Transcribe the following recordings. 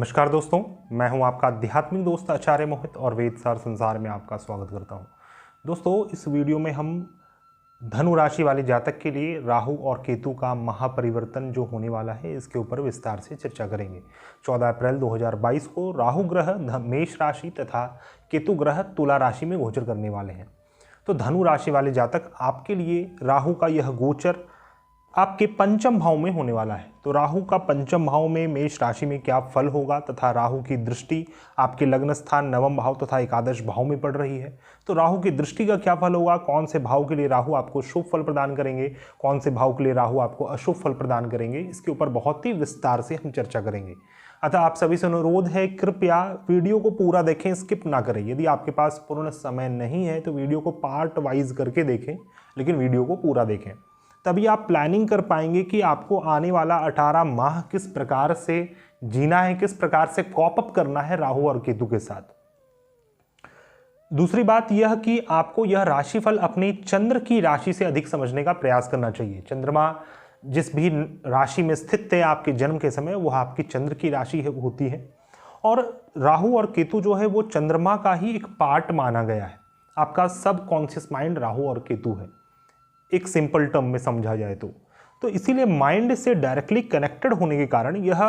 नमस्कार दोस्तों, मैं हूं आपका आध्यात्मिक दोस्त आचार्य मोहित और वेदसार संसार में आपका स्वागत करता हूं। दोस्तों, इस वीडियो में हम धनु राशि वाले जातक के लिए राहु और केतु का महापरिवर्तन जो होने वाला है इसके ऊपर विस्तार से चर्चा करेंगे। 14 अप्रैल 2022 को राहु ग्रह मेष राशि तथा केतु ग्रह तुला राशि में गोचर करने वाले हैं। तो धनु राशि वाले जातक, आपके लिए राहु का यह गोचर आपके पंचम भाव में होने वाला है। तो राहु का पंचम भाव में मेष राशि में क्या फल होगा तथा राहु की दृष्टि आपके लग्न स्थान नवम भाव तथा एकादश भाव में पड़ रही है। तो राहु की दृष्टि का क्या फल होगा, कौन से भाव के लिए राहु आपको शुभ फल प्रदान करेंगे, कौन से भाव के लिए राहु आपको अशुभ फल प्रदान करेंगे, इसके ऊपर बहुत ही विस्तार से हम चर्चा करेंगे। अतः आप सभी से अनुरोध है, कृपया वीडियो को पूरा देखें, स्किप ना करें। यदि आपके पास पूर्ण समय नहीं है तो वीडियो को पार्ट वाइज करके देखें, लेकिन वीडियो को पूरा देखें, तभी आप प्लानिंग कर पाएंगे कि आपको आने वाला 18 माह किस प्रकार से जीना है, किस प्रकार से कॉप अप करना है राहु और केतु के साथ। दूसरी बात यह कि आपको यह राशिफल अपनी चंद्र की राशि से अधिक समझने का प्रयास करना चाहिए। चंद्रमा जिस भी राशि में स्थित है आपके जन्म के समय, वह आपकी चंद्र की राशि होती है और राहु और केतु जो है वो चंद्रमा का ही एक पार्ट माना गया है। आपका सब कॉन्शियस माइंड राहु और केतु है, एक सिंपल टर्म में समझा जाए तो इसीलिए माइंड से डायरेक्टली कनेक्टेड होने के कारण यह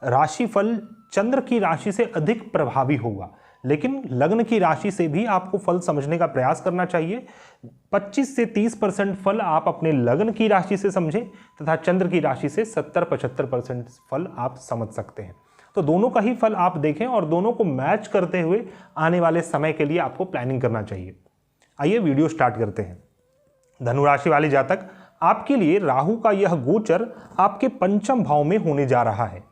राशिफल चंद्र की राशि से अधिक प्रभावी होगा। लेकिन लग्न की राशि से भी आपको फल समझने का प्रयास करना चाहिए। 25 से 30% फल आप अपने लग्न की राशि से समझें तथा चंद्र की राशि से 70-75% फल आप समझ सकते हैं। तो दोनों का ही फल आप देखें और दोनों को मैच करते हुए आने वाले समय के लिए आपको प्लानिंग करना चाहिए। आइए वीडियो स्टार्ट करते हैं। धनु राशि वाले जातक, आपके लिए राहु का यह गोचर आपके पंचम भाव में होने जा रहा है।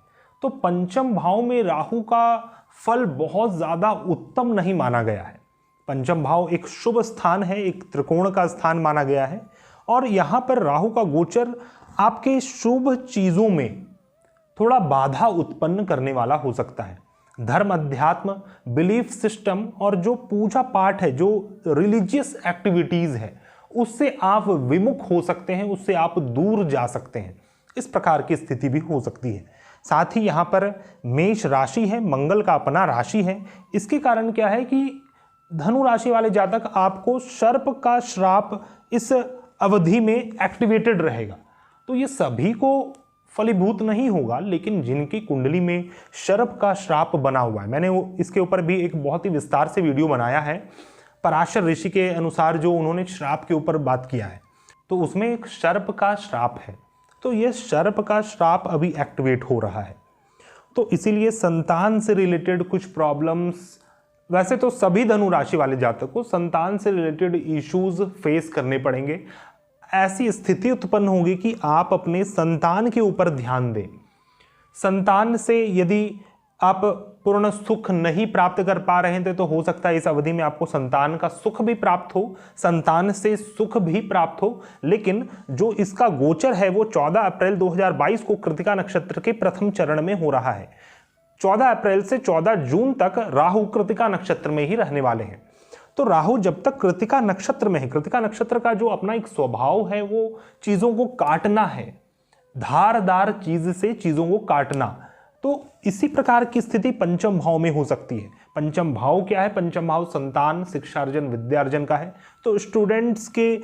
तो पंचम भाव में राहु का फल बहुत ज्यादा उत्तम नहीं माना गया है। पंचम भाव एक शुभ स्थान है, एक त्रिकोण का स्थान माना गया है और यहां पर राहु का गोचर आपके शुभ चीजों में थोड़ा बाधा उत्पन्न करने वाला हो सकता है। धर्म, अध्यात्म, बिलीफ सिस्टम और जो पूजा पाठ है, जो रिलीजियस एक्टिविटीज है, उससे आप विमुख हो सकते हैं, उससे आप दूर जा सकते हैं। इस प्रकार की स्थिति भी हो सकती है। साथ ही यहाँ पर मेष राशि है, मंगल का अपना राशि है। इसके कारण क्या है कि धनु राशि वाले जातक, आपको सर्प का श्राप इस अवधि में एक्टिवेटेड रहेगा। तो ये सभी को फलीभूत नहीं होगा, लेकिन जिनकी कुंडली में सर्प का श्राप बना हुआ है, मैंने इसके ऊपर भी एक बहुत ही विस्तार से वीडियो बनाया है। पराशर ऋषि के अनुसार जो उन्होंने श्राप के ऊपर बात किया है, तो उसमें एक सर्प का श्राप है। तो ये सर्प का श्राप अभी एक्टिवेट हो रहा है। तो इसीलिए संतान से रिलेटेड कुछ प्रॉब्लम्स, वैसे तो सभी धनु राशि वाले जातक को संतान से रिलेटेड इश्यूज फेस करने पड़ेंगे। ऐसी स्थिति उत्पन्न होगी कि आप अपने संतान के ऊपर ध्यान दें। संतान से यदि आप पूर्ण सुख नहीं प्राप्त कर पा रहे थे तो हो सकता है इस अवधि में आपको संतान का सुख भी प्राप्त हो, संतान से सुख भी प्राप्त हो। लेकिन जो इसका गोचर है वो 14 अप्रैल 2022 को कृतिका नक्षत्र के प्रथम चरण में हो रहा है। 14 अप्रैल से 14 जून तक राहु कृतिका नक्षत्र में ही रहने वाले हैं। तो राहु जब तक कृतिका नक्षत्र में है, कृतिका नक्षत्र का जो अपना एक स्वभाव है वो चीजों को काटना है, धारदार चीज से चीजों को काटना। तो इसी प्रकार की स्थिति पंचम भाव में हो सकती है। पंचम भाव क्या है? पंचम भाव संतान, शिक्षा अर्जन, विद्यार्जन का है। तो स्टूडेंट्स के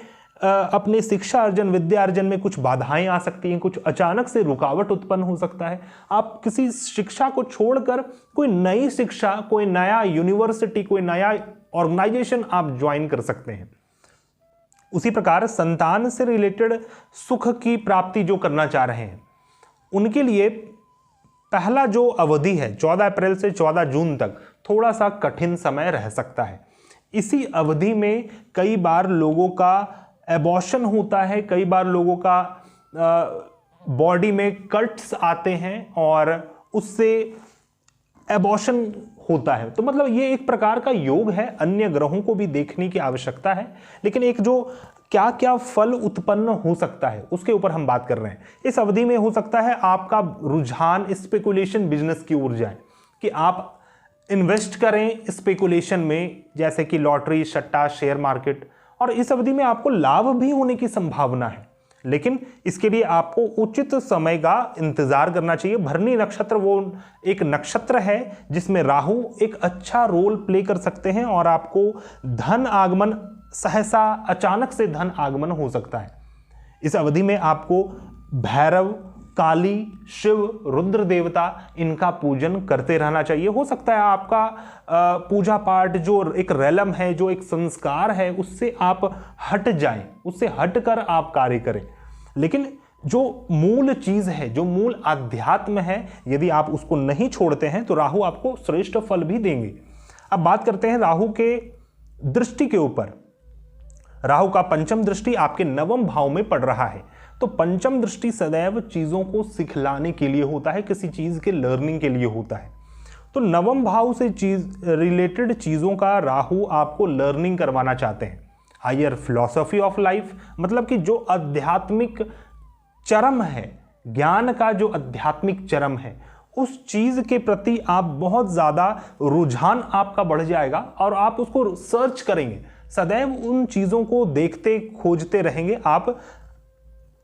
अपने शिक्षा अर्जन, विद्यार्जन में कुछ बाधाएं आ सकती हैं, कुछ अचानक से रुकावट उत्पन्न हो सकता है। आप किसी शिक्षा को छोड़कर कोई नई शिक्षा, कोई नया यूनिवर्सिटी, कोई नया ऑर्गेनाइजेशन आप ज्वाइन कर सकते हैं। उसी प्रकार संतान से रिलेटेड सुख की प्राप्ति जो करना चाह रहे हैं, उनके लिए पहला जो अवधि है 14 अप्रैल से 14 जून तक थोड़ा सा कठिन समय रह सकता है। इसी अवधि में कई बार लोगों का एबॉर्शन होता है, कई बार लोगों का बॉडी में कट्स आते हैं और उससे एबॉर्शन होता है। तो मतलब ये एक प्रकार का योग है, अन्य ग्रहों को भी देखने की आवश्यकता है। लेकिन एक जो क्या क्या फल उत्पन्न हो सकता है उसके ऊपर हम बात कर रहे हैं। इस अवधि में हो सकता है आपका रुझान स्पेकुलेशन बिजनेस की ओर जाए, कि आप इन्वेस्ट करें स्पेकुलेशन में, जैसे कि लॉटरी, सट्टा, शेयर मार्केट। और इस अवधि में आपको लाभ भी होने की संभावना है। लेकिन इसके लिए आपको उचित समय का इंतजार करना चाहिए। भरणी नक्षत्र वो एक नक्षत्र है जिसमें राहु एक अच्छा रोल प्ले कर सकते हैं और आपको धन आगमन, सहसा अचानक से धन आगमन हो सकता है। इस अवधि में आपको भैरव, काली, शिव, रुद्र देवता इनका पूजन करते रहना चाहिए। हो सकता है आपका पूजा पाठ जो एक रेलम है, जो एक संस्कार है, उससे आप हट जाएं, उससे हटकर आप कार्य करें। लेकिन जो मूल चीज है, जो मूल आध्यात्म है, यदि आप उसको नहीं छोड़ते हैं तो राहु आपको श्रेष्ठ फल भी देंगे। अब बात करते हैं राहु के दृष्टि के ऊपर। राहु का पंचम दृष्टि आपके नवम भाव में पड़ रहा है। तो पंचम दृष्टि सदैव चीजों को सिखलाने के लिए होता है, किसी चीज के लर्निंग के लिए होता है। तो नवम भाव से रिलेटेड चीजों का राहु आपको लर्निंग करवाना चाहते हैं। हायर फिलॉसफी ऑफ लाइफ, मतलब कि जो आध्यात्मिक चरम है, ज्ञान का जो आध्यात्मिक चरम है, उस चीज के प्रति आप बहुत ज्यादा रुझान आपका बढ़ जाएगा और आप उसको सर्च करेंगे, सदैव उन चीजों को देखते खोजते रहेंगे। आप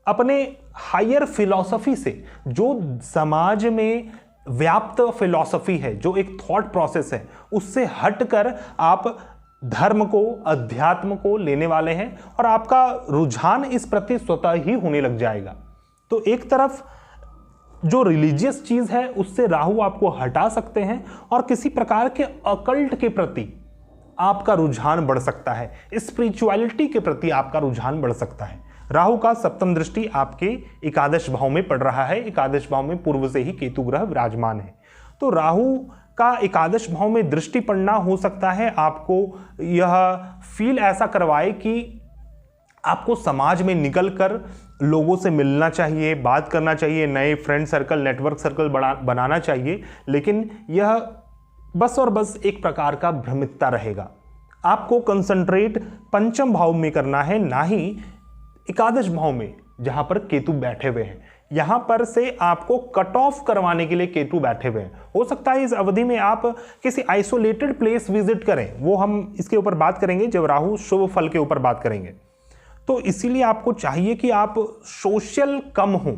अपने हायर फिलॉसफी से, जो समाज में व्याप्त फिलॉसफी है, जो एक थॉट प्रोसेस है, उससे हटकर आप धर्म को, अध्यात्म को लेने वाले हैं और आपका रुझान इस प्रति स्वतः ही होने लग जाएगा। तो एक तरफ जो रिलीजियस चीज है उससे राहु आपको हटा सकते हैं और किसी प्रकार के अकल्ट के प्रति आपका रुझान बढ़ सकता है, स्पिरिचुअलिटी के प्रति आपका रुझान बढ़ सकता है। राहु का सप्तम दृष्टि आपके एकादश भाव में पड़ रहा है। एकादश भाव में पूर्व से ही केतु ग्रह विराजमान है। तो राहु का एकादश भाव में दृष्टि पड़ना हो सकता है आपको यह फील ऐसा करवाए कि आपको समाज में निकलकर लोगों से मिलना चाहिए, बात करना चाहिए, नए फ्रेंड सर्कल, नेटवर्क सर्कल बनाना चाहिए। लेकिन यह बस और बस एक प्रकार का भ्रमितता रहेगा। आपको कंसंट्रेट पंचम भाव में करना है, ना ही एकादश भाव में जहां पर केतु बैठे हुए हैं। यहां पर से आपको कट ऑफ करवाने के लिए केतु बैठे हुए हैं। हो सकता है इस अवधि में आप किसी आइसोलेटेड प्लेस विजिट करें, वो हम इसके ऊपर बात करेंगे जब राहु शुभ फल के ऊपर बात करेंगे। तो इसीलिए आपको चाहिए कि आप सोशल कम हो,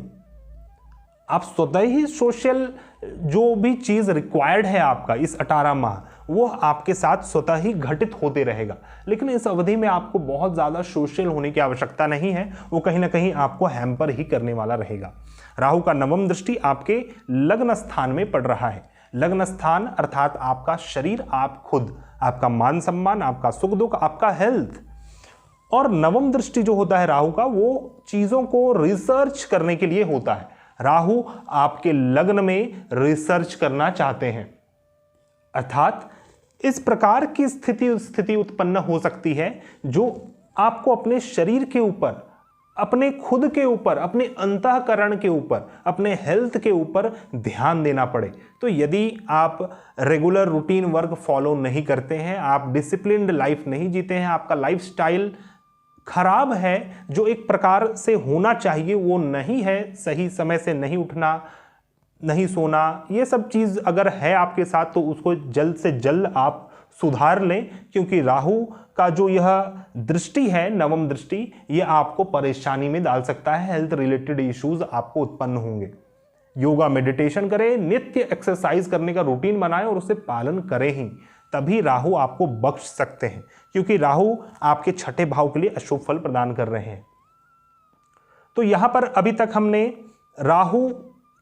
आप स्वतः ही सोशल जो भी चीज रिक्वायर्ड है आपका इस 18 माह, वो आपके साथ स्वतः ही घटित होते रहेगा। लेकिन इस अवधि में आपको बहुत ज्यादा सोशल होने की आवश्यकता नहीं है, वो कहीं ना कहीं आपको हैम्पर ही करने वाला रहेगा। राहु का नवम दृष्टि आपके लग्न स्थान में पड़ रहा है। लग्न स्थान अर्थात आपका शरीर, आप खुद, आपका मान सम्मान, आपका सुख दुख, आपका हेल्थ। और नवम दृष्टि जो होता है राहु का, वो चीजों को रिसर्च करने के लिए होता है। राहु आपके लग्न में रिसर्च करना चाहते हैं, अर्थात इस प्रकार की स्थिति उत्पन्न हो सकती है जो आपको अपने शरीर के ऊपर, अपने खुद के ऊपर, अपने अंतःकरण के ऊपर, अपने हेल्थ के ऊपर ध्यान देना पड़े। तो यदि आप रेगुलर रूटीन वर्क फॉलो नहीं करते हैं, आप डिसिप्लिन्ड लाइफ नहीं जीते हैं, आपका लाइफस्टाइल खराब है, जो एक प्रकार से होना चाहिए वो नहीं है, सही समय से नहीं उठना, नहीं सोना, ये सब चीज अगर है आपके साथ तो उसको जल्द से जल्द आप सुधार लें, क्योंकि राहु का जो यह दृष्टि है, नवम दृष्टि, ये आपको परेशानी में डाल सकता है। हेल्थ रिलेटेड इश्यूज आपको उत्पन्न होंगे। योगा मेडिटेशन करें, नित्य एक्सरसाइज करने का रूटीन बनाएं और उसे पालन करें ही, तभी राहु आपको बख्श सकते हैं, क्योंकि राहु आपके छठे भाव के लिए अशुभ फल प्रदान कर रहे हैं। तो यहां पर अभी तक हमने राहु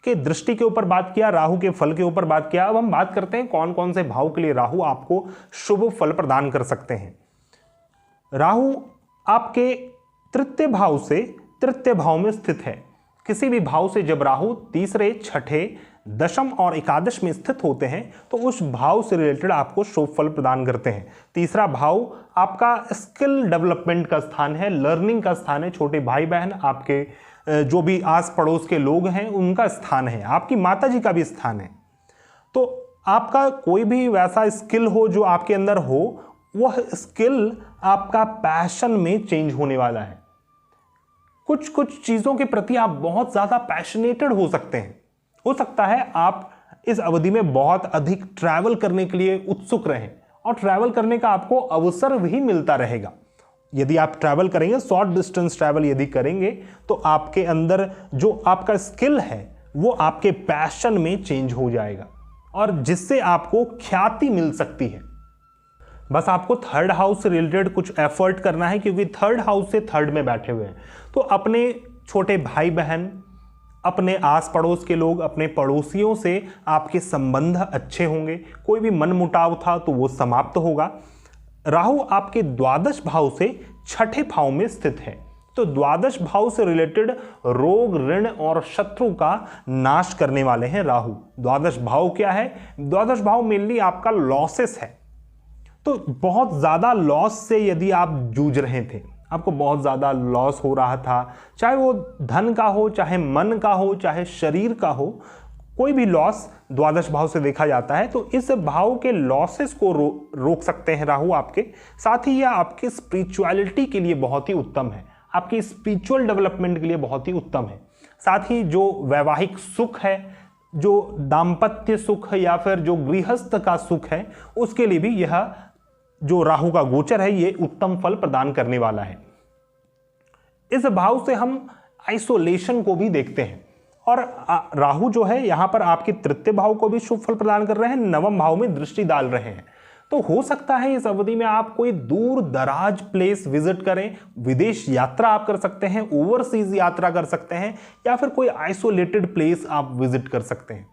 के दृष्टि के ऊपर बात किया, राहु के फल के ऊपर बात किया। अब हम बात करते हैं कौन कौन से भाव के लिए राहु आपको शुभ फल प्रदान कर सकते हैं। राहु आपके तृतीय भाव से तृतीय भाव में स्थित है। किसी भी भाव से जब राहु तीसरे, छठे, दशम और एकादश में स्थित होते हैं तो उस भाव से रिलेटेड आपको शुभ फल प्रदान करते हैं। तीसरा भाव आपका स्किल डेवलपमेंट का स्थान है, लर्निंग का स्थान है। छोटे भाई बहन, आपके जो भी आस पड़ोस के लोग हैं उनका स्थान है, आपकी माता जी का भी स्थान है। तो आपका कोई भी वैसा स्किल हो जो आपके अंदर हो, वह स्किल आपका पैशन में चेंज होने वाला है। कुछ कुछ चीजों के प्रति आप बहुत ज्यादा पैशनेटेड हो सकते हैं। हो सकता है आप इस अवधि में बहुत अधिक ट्रैवल करने के लिए उत्सुक रहें और ट्रैवल करने का आपको अवसर भी मिलता रहेगा। यदि आप ट्रैवल करेंगे, शॉर्ट डिस्टेंस ट्रैवल यदि करेंगे, तो आपके अंदर जो आपका स्किल है वो आपके पैशन में चेंज हो जाएगा और जिससे आपको ख्याति मिल सकती है। बस आपको थर्ड हाउस से रिलेटेड कुछ एफर्ट करना है, क्योंकि थर्ड हाउस से थर्ड में बैठे हुए हैं। तो अपने छोटे भाई बहन, अपने आस पड़ोस के लोग, अपने पड़ोसियों से आपके संबंध अच्छे होंगे। कोई भी मनमुटाव था तो वो समाप्त होगा। राहु आपके द्वादश भाव से छठे भाव में स्थित है, तो द्वादश भाव से रिलेटेड रोग, ऋण और शत्रु का नाश करने वाले हैं राहु। द्वादश भाव क्या है? द्वादश भाव मेनली आपका लॉसेस है। तो बहुत ज्यादा लॉस से यदि आप जूझ रहे थे, आपको बहुत ज्यादा लॉस हो रहा था, चाहे वो धन का हो, चाहे मन का हो, चाहे शरीर का हो, कोई भी लॉस द्वादश भाव से देखा जाता है, तो इस भाव के लॉसेस को रोक सकते हैं राहु आपके। साथ ही यह आपकी स्पिरिचुअलिटी के लिए बहुत ही उत्तम है, आपकी स्पिरिचुअल डेवलपमेंट के लिए बहुत ही उत्तम है। साथ ही जो वैवाहिक सुख है, जो दाम्पत्य सुख या फिर जो गृहस्थ का सुख है, उसके लिए भी यह जो राहु का गोचर है ये उत्तम फल प्रदान करने वाला है। इस भाव से हम आइसोलेशन को भी देखते हैं, और राहु जो है यहां पर आपके तृतीय भाव को भी शुभ फल प्रदान कर रहे हैं, नवम भाव में दृष्टि डाल रहे हैं। तो हो सकता है इस अवधि में आप कोई दूर दराज प्लेस विजिट करें, विदेश यात्रा आप कर सकते हैं, ओवरसीज यात्रा कर सकते हैं, या फिर कोई आइसोलेटेड प्लेस आप विजिट कर सकते हैं।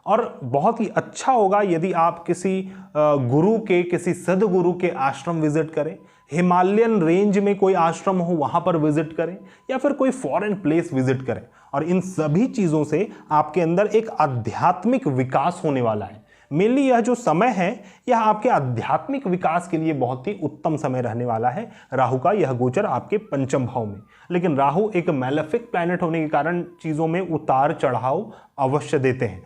और बहुत ही अच्छा होगा यदि आप किसी गुरु के, किसी सदगुरु के आश्रम विजिट करें, हिमालयन रेंज में कोई आश्रम हो वहां पर विजिट करें, या फिर कोई फॉरेन प्लेस विजिट करें। और इन सभी चीजों से आपके अंदर एक आध्यात्मिक विकास होने वाला है। मेनली यह जो समय है यह आपके आध्यात्मिक विकास के लिए बहुत ही उत्तम समय रहने वाला है। राहु का यह गोचर आपके पंचम भाव में, लेकिन राहु एक मैलेफिक प्लैनेट होने के कारण चीजों में उतार चढ़ाव अवश्य देते हैं।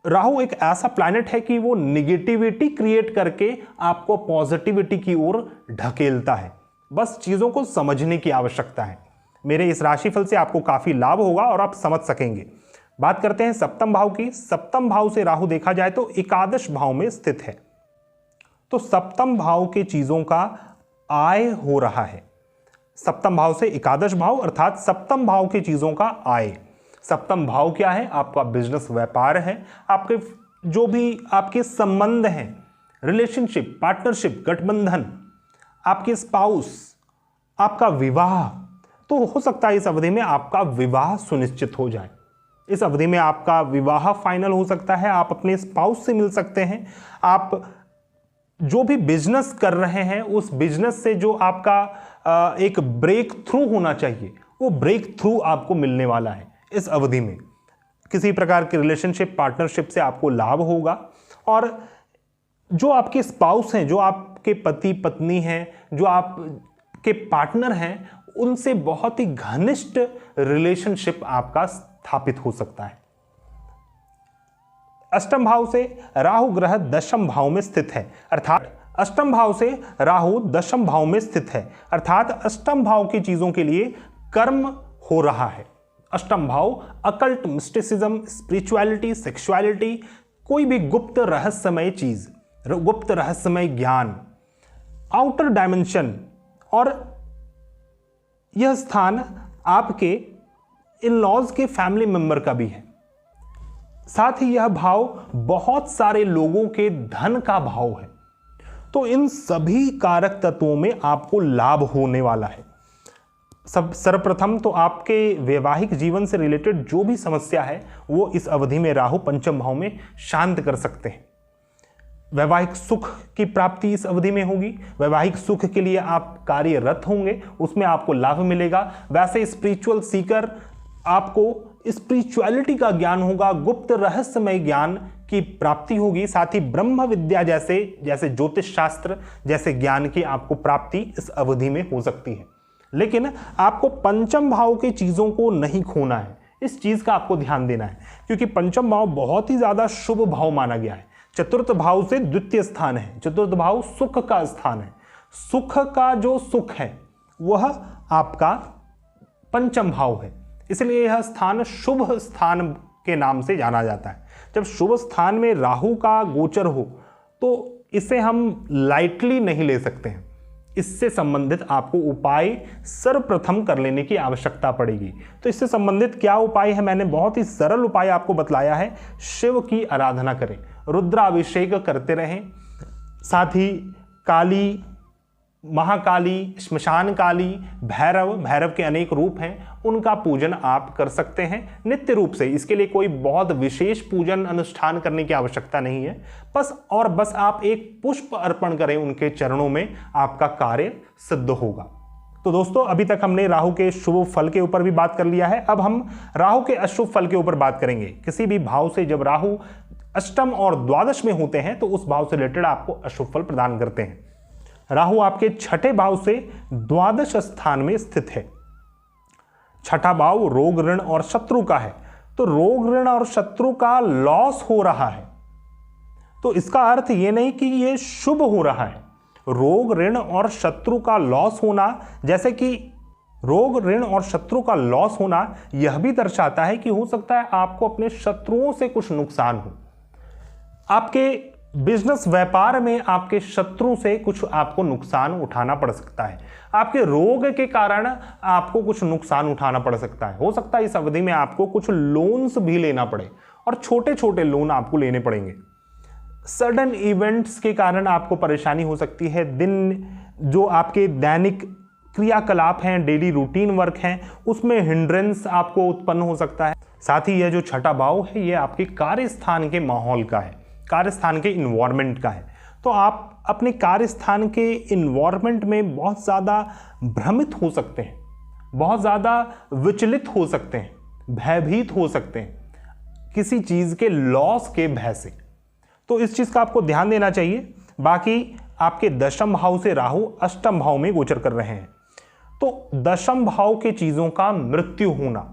राहु एक ऐसा प्लैनेट है कि वो निगेटिविटी क्रिएट करके आपको पॉजिटिविटी की ओर ढकेलता है। बस चीजों को समझने की आवश्यकता है। मेरे इस राशिफल से आपको काफी लाभ होगा और आप समझ सकेंगे। बात करते हैं सप्तम भाव की। सप्तम भाव से राहु देखा जाए तो एकादश भाव में स्थित है, तो सप्तम भाव के चीजों का आय हो रहा है। सप्तम भाव से एकादश भाव अर्थात सप्तम भाव की चीजों का आय। सप्तम भाव क्या है? आपका बिजनेस, व्यापार है, आपके जो भी आपके संबंध हैं, रिलेशनशिप, पार्टनरशिप, गठबंधन, आपके स्पाउस, आपका विवाह। तो हो सकता है इस अवधि में आपका विवाह सुनिश्चित हो जाए। इस अवधि में आपका विवाह फाइनल हो सकता है, आप अपने स्पाउस से मिल सकते हैं। आप जो भी बिजनेस कर रहे हैं उस बिजनेस से जो आपका एक ब्रेक थ्रू होना चाहिए, वो ब्रेक थ्रू आपको मिलने वाला है। इस अवधि में किसी प्रकार के रिलेशनशिप, पार्टनरशिप से आपको लाभ होगा। और जो आपके स्पाउस हैं, जो आपके पति पत्नी हैं, जो आपके पार्टनर हैं, उनसे बहुत ही घनिष्ठ रिलेशनशिप आपका स्थापित हो सकता है। अष्टम भाव से राहु ग्रह दशम भाव में स्थित है, अर्थात अष्टम भाव से राहु दशम भाव में स्थित है, अर्थात अष्टम भाव की चीजों के लिए कर्म हो रहा है। अष्टम भाव अकल्ट, मिस्टिसिज्म, स्पिरिचुअलिटी, सेक्सुअलिटी, कोई भी गुप्त रहस्यमय चीज, गुप्त रहस्यमय ज्ञान, आउटर डायमेंशन। और यह स्थान आपके इन लॉज के फैमिली मेंबर का भी है। साथ ही यह भाव बहुत सारे लोगों के धन का भाव है। तो इन सभी कारक तत्वों में आपको लाभ होने वाला है। सर्वप्रथम तो आपके वैवाहिक जीवन से रिलेटेड जो भी समस्या है वो इस अवधि में राहु पंचम भाव में शांत कर सकते हैं। वैवाहिक सुख की प्राप्ति इस अवधि में होगी। वैवाहिक सुख के लिए आप कार्यरत होंगे, उसमें आपको लाभ मिलेगा। वैसे स्पिरिचुअल सीकर, आपको स्पिरिचुअलिटी का ज्ञान होगा, गुप्त रहस्यमय ज्ञान की प्राप्ति होगी। साथ ही ब्रह्म विद्या जैसे ज्योतिष शास्त्र जैसे ज्ञान की आपको प्राप्ति इस अवधि में हो सकती है। लेकिन आपको पंचम भाव की चीजों को नहीं खोना है, इस चीज का आपको ध्यान देना है, क्योंकि पंचम भाव बहुत ही ज्यादा शुभ भाव माना गया है। चतुर्थ भाव से द्वितीय स्थान है। चतुर्थ भाव सुख का स्थान है। सुख का जो सुख है वह आपका पंचम भाव है, इसलिए यह स्थान शुभ स्थान के नाम से जाना जाता है। जब शुभ स्थान में राहु का गोचर हो तो इसे हम लाइटली नहीं ले सकते हैं। इससे संबंधित आपको उपाय सर्वप्रथम कर लेने की आवश्यकता पड़ेगी। तो इससे संबंधित क्या उपाय है, मैंने बहुत ही सरल उपाय आपको बतलाया है। शिव की आराधना करें, रुद्राभिषेक करते रहें, साथ ही काली, महाकाली, श्मशान काली, भैरव के अनेक रूप हैं, उनका पूजन आप कर सकते हैं नित्य रूप से। इसके लिए कोई बहुत विशेष पूजन अनुष्ठान करने की आवश्यकता नहीं है। बस आप एक पुष्प अर्पण करें उनके चरणों में, आपका कार्य सिद्ध होगा। तो दोस्तों, अभी तक हमने राहु के शुभ फल के ऊपर भी बात कर लिया है। अब हम राहु के अशुभ फल के ऊपर बात करेंगे। किसी भी भाव से जब राहु अष्टम और द्वादश में होते हैं तो उस भाव से रिलेटेड आपको अशुभ फल प्रदान करते हैं। राहु आपके छठे भाव से द्वादश स्थान में स्थित है। छठा भाव रोग, ऋण और शत्रु का है। तो रोग, ऋण और शत्रु का लॉस हो रहा है, तो इसका अर्थ यह नहीं कि यह शुभ हो रहा है। रोग, ऋण और शत्रु का लॉस होना, जैसे कि रोग, ऋण और शत्रु का लॉस होना, यह भी दर्शाता है कि हो सकता है आपको अपने शत्रुओं से कुछ नुकसान हो। आपके बिजनेस, व्यापार में आपके शत्रु से कुछ आपको नुकसान उठाना पड़ सकता है। आपके रोग के कारण आपको कुछ नुकसान उठाना पड़ सकता है। हो सकता है इस अवधि में आपको कुछ लोन्स भी लेना पड़े, और छोटे छोटे लोन आपको लेने पड़ेंगे। सडन इवेंट्स के कारण आपको परेशानी हो सकती है। दिन जो आपके दैनिक क्रियाकलाप हैं, डेली रूटीन वर्क हैं, उसमें हिंड्रेंस आपको उत्पन्न हो सकता है। साथ ही यह जो छठा भाव है, यह आपके कार्यस्थान के माहौल का है, कार्यस्थान के इन्वायरमेंट का है। तो आप अपने कार्यस्थान के इन्वायरमेंट में बहुत ज़्यादा भ्रमित हो सकते हैं, बहुत ज़्यादा विचलित हो सकते हैं, भयभीत हो सकते हैं किसी चीज़ के लॉस के भय से। तो इस चीज़ का आपको ध्यान देना चाहिए। बाकी आपके दशम भाव से राहु अष्टम भाव में गोचर कर रहे हैं, तो दशम भाव के चीज़ों का मृत्यु होना,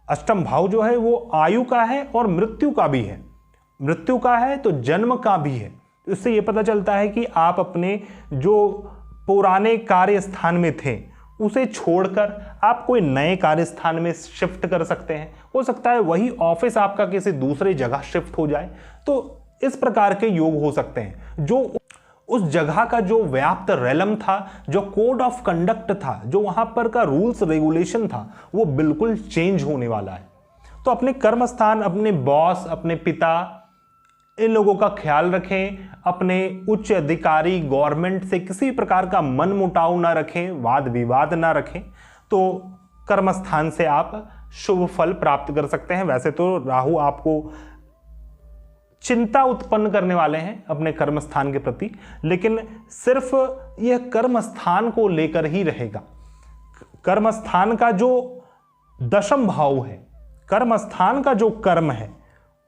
अष्टम भाव जो है वो आयु का है और मृत्यु का भी है। मृत्यु का है तो जन्म का भी है। इससे यह पता चलता है कि आप अपने जो पुराने कार्य स्थान में थे उसे छोड़कर आप कोई नए कार्य स्थान में शिफ्ट कर सकते हैं। हो सकता है वही ऑफिस आपका किसी दूसरे जगह शिफ्ट हो जाए। तो इस प्रकार के योग हो सकते हैं। जो उस जगह का जो व्याप्त रेलम था, जो कोड ऑफ कंडक्ट था, जो वहां पर का रूल्स रेगुलेशन था, वो बिल्कुल चेंज होने वाला है। तो अपने कर्म स्थान, अपने बॉस, अपने पिता, इन लोगों का ख्याल रखें। अपने उच्च अधिकारी, गवर्नमेंट से किसी प्रकार का मन मुटाव ना रखें, वाद विवाद ना रखें। तो कर्म स्थान से आप शुभ फल प्राप्त कर सकते हैं। वैसे तो राहु आपको चिंता उत्पन्न करने वाले हैं अपने कर्म स्थान के प्रति, लेकिन सिर्फ यह कर्म स्थान को लेकर ही रहेगा। कर्म स्थान का जो दशम भाव है, कर्म स्थान का जो कर्म है,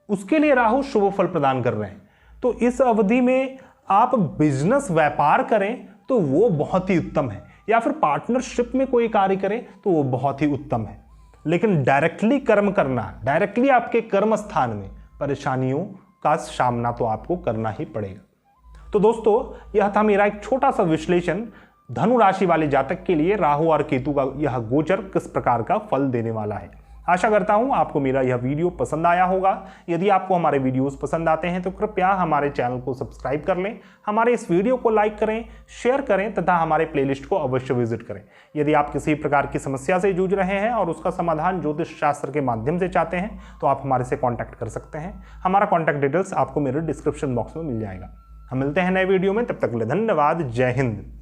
उसके लिए राहु शुभ फल प्रदान कर रहे हैं। तो इस अवधि में आप बिजनेस, व्यापार करें तो वो बहुत ही उत्तम है, या फिर पार्टनरशिप में कोई कार्य करें तो वो बहुत ही उत्तम है। लेकिन डायरेक्टली कर्म करना, डायरेक्टली आपके कर्म स्थान में परेशानियों का सामना तो आपको करना ही पड़ेगा। तो दोस्तों, यह था मेरा एक छोटा सा विश्लेषण धनु राशि वाले जातक के लिए राहु और केतु का यह गोचर किस प्रकार का फल देने वाला है। आशा करता हूं आपको मेरा यह वीडियो पसंद आया होगा। यदि आपको हमारे वीडियोस पसंद आते हैं तो कृपया हमारे चैनल को सब्सक्राइब कर लें, हमारे इस वीडियो को लाइक करें, शेयर करें तथा हमारे प्लेलिस्ट को अवश्य विजिट करें। यदि आप किसी प्रकार की समस्या से जूझ रहे हैं और उसका समाधान ज्योतिष शास्त्र के माध्यम से चाहते हैं तो आप हमारे से कॉन्टैक्ट कर सकते हैं। हमारा कॉन्टैक्ट डिटेल्स आपको मेरे डिस्क्रिप्शन बॉक्स में मिल जाएगा। हम मिलते हैं नए वीडियो में, तब तक के लिए धन्यवाद। जय हिंद।